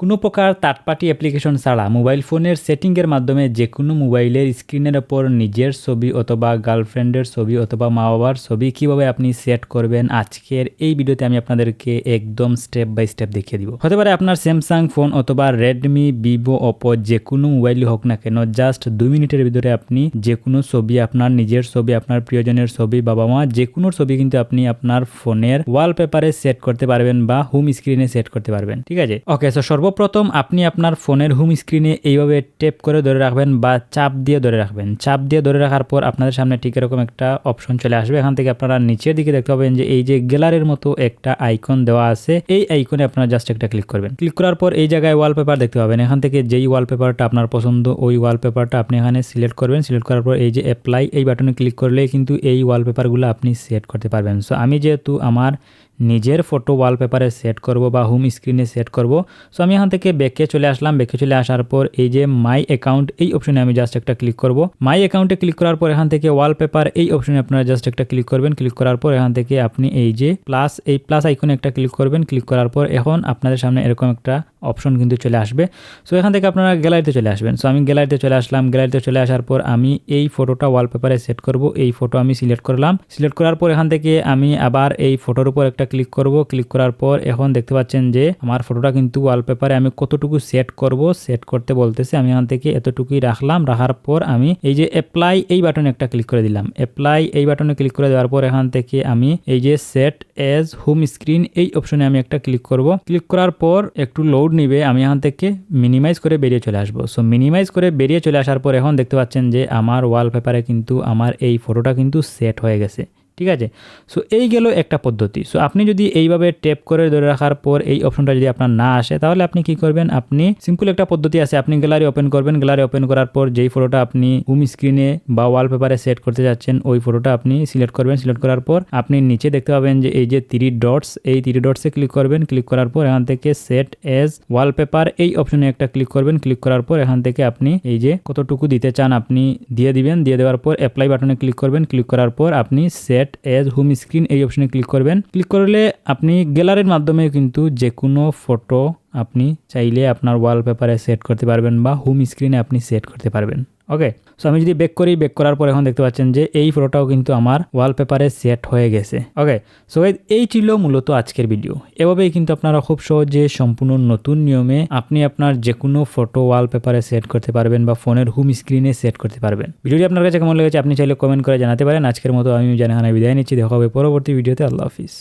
কোনো প্রকার third party application ছাড়া মোবাইল ফোনের সেটিংয়ের মাধ্যমে যে কোনো মোবাইলের স্ক্রিনের ওপর নিজের ছবি অথবা গার্লফ্রেন্ডের ছবি অথবা মা বাবার ছবি কীভাবে আপনি সেট করবেন আজকের এই ভিডিওতে আমি আপনাদেরকে একদম স্টেপ বাই স্টেপ দেখিয়ে দিব। হতে পারে আপনার স্যামসাং ফোন অথবা রেডমি, ভিভো, ওপো যে কোনো মোবাইলই হোক না কেন, জাস্ট 2 মিনিটের ভিতরে আপনি যে কোনো ছবি, আপনার নিজের ছবি, আপনার প্রিয়জনের ছবি, বাবা মা যে কোনো ছবি কিন্তু আপনি আপনার ফোনের ওয়ালপেপারে সেট করতে পারবেন বা হোম স্ক্রিনে সেট করতে পারবেন। ঠিক আছে, ওকে। সো সর্বপ্রথম আপনি আপনার ফোনের হোম স্ক্রিনে এইভাবে ট্যাপ করে ধরে রাখবেন বা চাপ দিয়ে ধরে রাখবেন। চাপ দিয়ে ধরে রাখার পর আপনাদের সামনে ঠিক এরকম একটা অপশন চলে আসবে। এখান থেকে আপনারা নিচের দিকে দেখতে পাবেন যে এই যে গ্যালারির মতো একটা আইকন দেওয়া আছে, এই আইকনে আপনারা জাস্ট একটা ক্লিক করবেন। ক্লিক করার পর এই জায়গায় ওয়ালপেপার দেখতে পাবেন। এখান থেকে যেই ওয়ালপেপারটা আপনার পছন্দ ওই ওয়ালপেপারটা আপনি এখানে সিলেক্ট করবেন। সিলেক্ট করার পর এই যে অ্যাপ্লাই এই বাটনে ক্লিক করলে কিন্তু এই ওয়ালপেপারগুলো আপনি সেট করতে পারবেন। সো আমি যেহেতু আমার নিজের ফটো ওয়ালপেপারে সেট করব বা হোম স্ক্রিনে সেট করব, সো আমি এখান থেকে ব্যাকে চলে আসলাম। ব্যাকে চলে আসার পর এই যে মাই অ্যাকাউন্ট এই অপশনে আমি জাস্ট একটা ক্লিক করব। মাই অ্যাকাউন্টে ক্লিক করার পর এখান থেকে ওয়ালপেপার এই অপশনে আপনারা জাস্ট একটা ক্লিক করবেন। ক্লিক করার পর এখান থেকে আপনি এই যে প্লাস আইকনে একটা ক্লিক করবেন। ক্লিক করার পর এখন আপনাদের সামনে এরকম একটা অপশন কিন্তু চলে আসবে। সো এখান থেকে আপনারা গ্যালারিতে চলে আসবেন। সো আমি গ্যালারিতে চলে আসলাম। গ্যালারিতে চলে আসার পর আমি এই ফটোটা ওয়ালপেপারে সেট করব। এই ফটো আমি সিলেক্ট করলাম। সিলেক্ট করার পর এখান থেকে আমি আবার এই ফটোর উপর একটা ক্লিক করব। ক্লিক করার পর এখন দেখতে পাচ্ছেন যে আমার ফটোটা কিন্তু ওয়ালপেপারে আমি কতটুকু সেট করব, সেট করতে বলতেছে। আমি এখান থেকে এতটুকুই রাখলাম। রাখার পর আমি এই যে অ্যাপ্লাই এই বাটনে একটা ক্লিক করে দিলাম। অ্যাপ্লাই এই বাটনে ক্লিক করে দেওয়ার পর এখান থেকে আমি এই যে সেট এজ হোম স্ক্রিন এই অপশনে আমি একটা ক্লিক করব। ক্লিক করার পর একটু লোড নিবে। আমি এখান থেকে মিনিমাইজ করে বেরিয়ে চলে আসবো। সো মিনিমাইজ করে বেরিয়ে চলে আসার পর এখন দেখতে পাচ্ছেন যে আমার ওয়ালপেপারে কিন্তু আমার এই ফটোটা কিন্তু সেট হয়ে গেছে। ঠিক আছে, সো এই গেল একটা পদ্ধতি। সো আপনি যদি এইভাবে ট্যাপ করে ধরে রাখার পর এই অপশনটা যদি আপনার না আসে তাহলে আপনি কি করবেন, আপনি সিম্পল একটা পদ্ধতি আছে, আপনি গ্যালারি ওপেন করবেন। গ্যালারি ওপেন করার পর যেই ফটোটা আপনি হোম স্ক্রিনে বা ওয়ালপেপারে সেট করতে যাচ্ছেন ওই ফটোটা আপনি সিলেক্ট করবেন। সিলেক্ট করার পর আপনি নিচে দেখতে পাবেন যে এই যে 3 ডটস, এই 3 ডটসে ক্লিক করবেন। ক্লিক করার পর এখান থেকে সেট এজ ওয়ালপেপার এই অপশনে একটা ক্লিক করবেন। ক্লিক করার পর এখান থেকে আপনি এই যে কতটুকু দিতে চান আপনি দিয়ে দিবেন। দিয়ে দেওয়ার পর অ্যাপ্লাই বাটনে ক্লিক করবেন। ক্লিক করার পর আপনি সেট এজ হোম স্ক্রিন এই অপশনে ক্লিক করবেন। ক্লিক করলে আপনি গ্যালারির মাধ্যমে কিন্তু যে কোনো ফটো আপনি চাইলে আপনার ওয়ালপেপারে সেট করতে পারবেন বা হোম স্ক্রিনে আপনি সেট করতে পারবেন। ওকে, সো আমি যদি ব্যাক করি, ব্যাক করার পর এখন দেখতে পাচ্ছেন যে এই ফটোটাও কিন্তু আমার ওয়ালপেপারে সেট হয়ে গেছে। ওকে, সো এই ছিল মূলত আজকের ভিডিও। এভাবেই কিন্তু আপনারা খুব সহজে সম্পূর্ণ নতুন নিয়মে আপনি আপনার যে কোনো ফটো ওয়ালপেপারে সেট করতে পারবেন বা ফোনের হোম স্ক্রিনে সেট করতে পারবেন। ভিডিওটি আপনার কাছে কেমন লেগেছে আপনি চাইলে কমেন্ট করে জানাতে পারেন। আজকের মতো আমি জানাহানা বিদায় নিচ্ছি। দেখা হবে পরবর্তী ভিডিওতে। আল্লাহ হাফিজ।